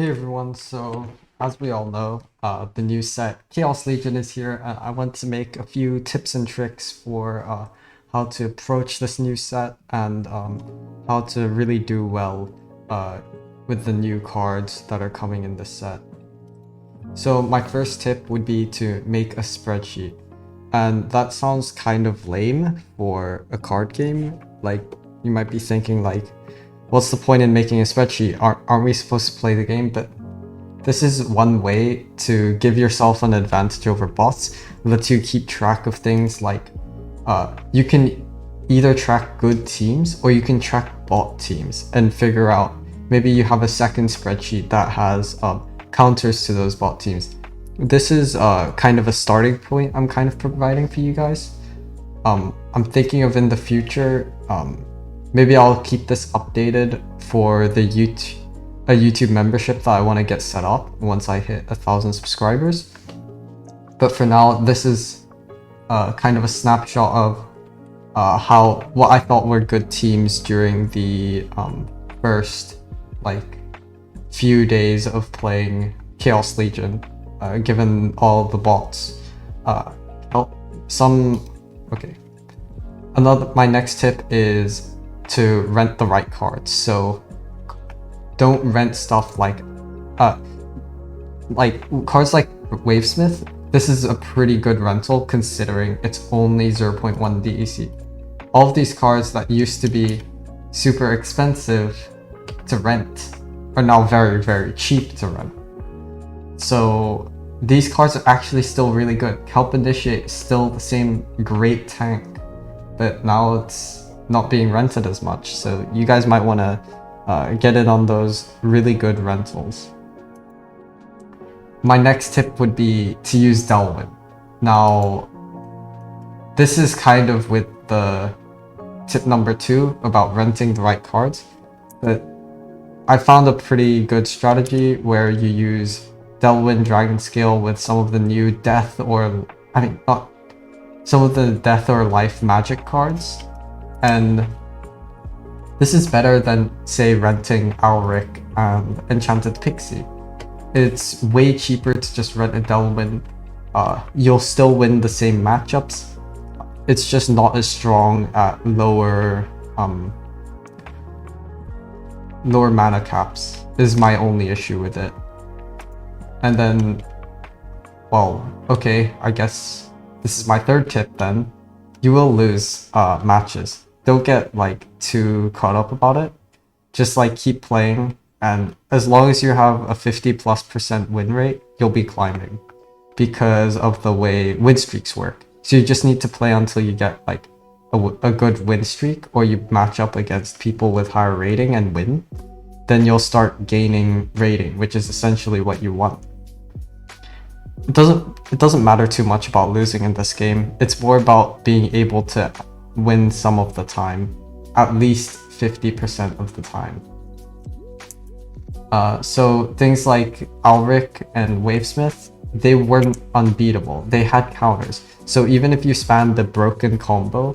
Hey everyone, so as we all know, the new set Chaos Legion is here, and I want to make a few tips and tricks for how to approach this new set and how to really do well uh, with the new cards that are coming in this set. So my first tip would be to make a spreadsheet. And that sounds kind of lame for a card game. Like, you might be thinking like, what's the point in making a spreadsheet? Aren't we supposed to play the game? But this is one way to give yourself an advantage over bots. It lets you keep track of things like you can either track good teams or you can track bot teams and figure out maybe you have a second spreadsheet that has counters to those bot teams. This is kind of a starting point I'm kind of providing for you guys. I'm thinking of in the future, maybe I'll keep this updated for the YouTube membership that I want to get set up once I hit 1,000 subscribers. But for now, this is kind of a snapshot of what I thought were good teams during the first few days of playing Chaos Legion, given all the bots. Okay. My next tip is to rent the right cards. So don't rent stuff like cards like Wavesmith. This is a pretty good rental considering it's only 0.1 DEC. All of these cards that used to be super expensive to rent are now very, very cheap to rent. So these cards are actually still really good. Help Initiate is still the same great tank, but now it's not being rented as much. So you guys might want to get in on those really good rentals. My next tip would be to use Delwyn. Now, this is kind of with the tip number 2 about renting the right cards, but I found a pretty good strategy where you use Delwyn Dragon Scale with some of the new death or some of the death or life magic cards, and this is better than, say, renting Alric and Enchanted Pixie. It's way cheaper to just rent a Delwyn. You'll still win the same matchups. It's just not as strong at lower mana caps is my only issue with it. And then, well, okay, I guess this is my third tip then. You will lose matches. Don't get too caught up about it. Just keep playing, and as long as you have a 50+% win rate, you'll be climbing because of the way win streaks work. So you just need to play until you get a good win streak, or you match up against people with higher rating and win. Then you'll start gaining rating, which is essentially what you want. It doesn't matter too much about losing in this game. It's more about being able to win some of the time, at least 50% of the time. So things like Alric and Wavesmith, they weren't unbeatable. They had counters. So even if you spam the broken combo,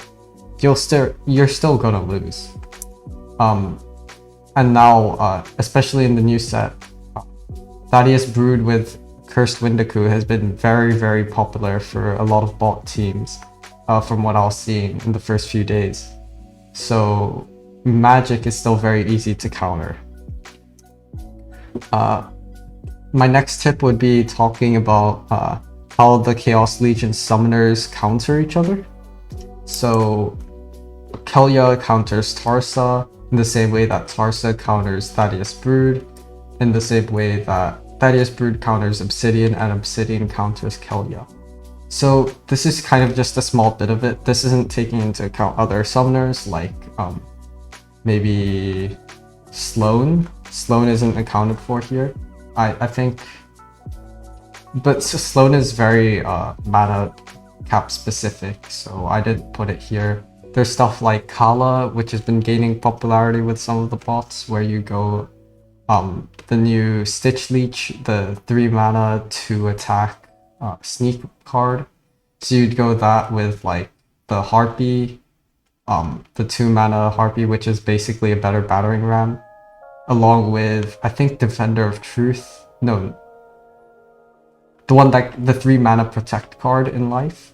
you're still gonna lose. And now, especially in the new set, Thaddeus Brood with Cursed Windaku has been very, very popular for a lot of bot teams, from what I was seeing in the first few days. So magic is still very easy to counter. My next tip would be talking about how the Chaos Legion summoners counter each other. So Kelya counters Tarsa in the same way that Tarsa counters Thaddeus Brood, in the same way that Thaddeus Brood counters Obsidian and Obsidian counters Kelya. So this is kind of just a small bit of it. This isn't taking into account other summoners like maybe Sloan. Sloan isn't accounted for here, I think. But Sloan is very mana cap specific, so I didn't put it here. There's stuff like Kala, which has been gaining popularity with some of the bots, where you go the new Stitch Leech, the 3 mana 2 attack sneak card. So you'd go that with the Harpy, the 2 mana Harpy, which is basically a better battering ram. along with, I think, Defender of Truth. No, the one that the 3 mana protect card in life.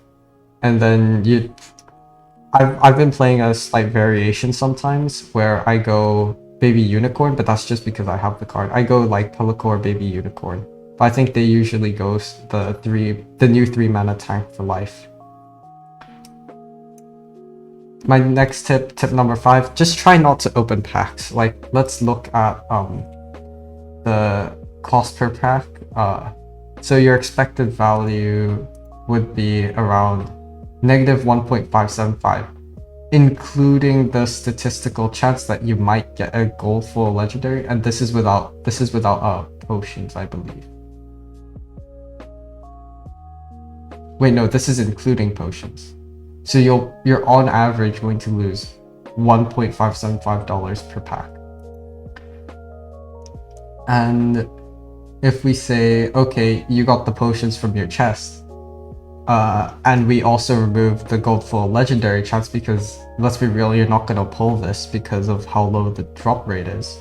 And then I've been playing a slight variation sometimes where I go Baby Unicorn, but that's just because I have the card. I go like Pelacor Baby Unicorn. But I think they usually go the new 3 mana tank for life. My next tip number 5, just try not to open packs. Like, let's look at the cost per pack. So your expected value would be around negative 1.575, including the statistical chance that you might get a gold full legendary, and this is without potions, I believe. Wait, no, this is including potions. So you're on average going to lose $1.575 per pack. And if we say, okay, you got the potions from your chest, and we also remove the gold full legendary chance, because let's be real, you're not gonna pull this because of how low the drop rate is.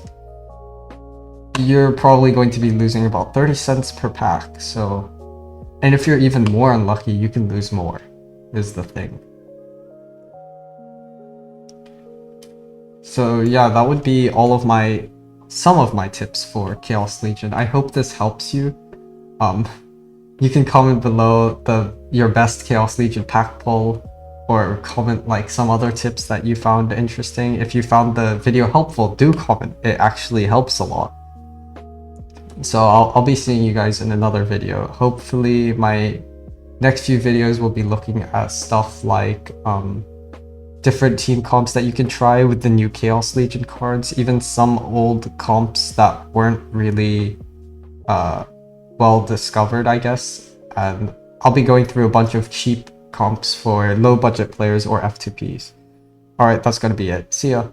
You're probably going to be losing about 30 cents per pack. So, and if you're even more unlucky, you can lose more, is the thing. So yeah, that would be some of my tips for Chaos Legion. I hope this helps you. You can comment below your best Chaos Legion pack pull, or comment like some other tips that you found interesting. If you found the video helpful, do comment. It actually helps a lot. So I'll be seeing you guys in another video. Hopefully my next few videos will be looking at stuff like different team comps that you can try with the new Chaos Legion cards, even some old comps that weren't really well discovered, I guess. And I'll be going through a bunch of cheap comps for low budget players or F2Ps. Alright, that's gonna be it. See ya.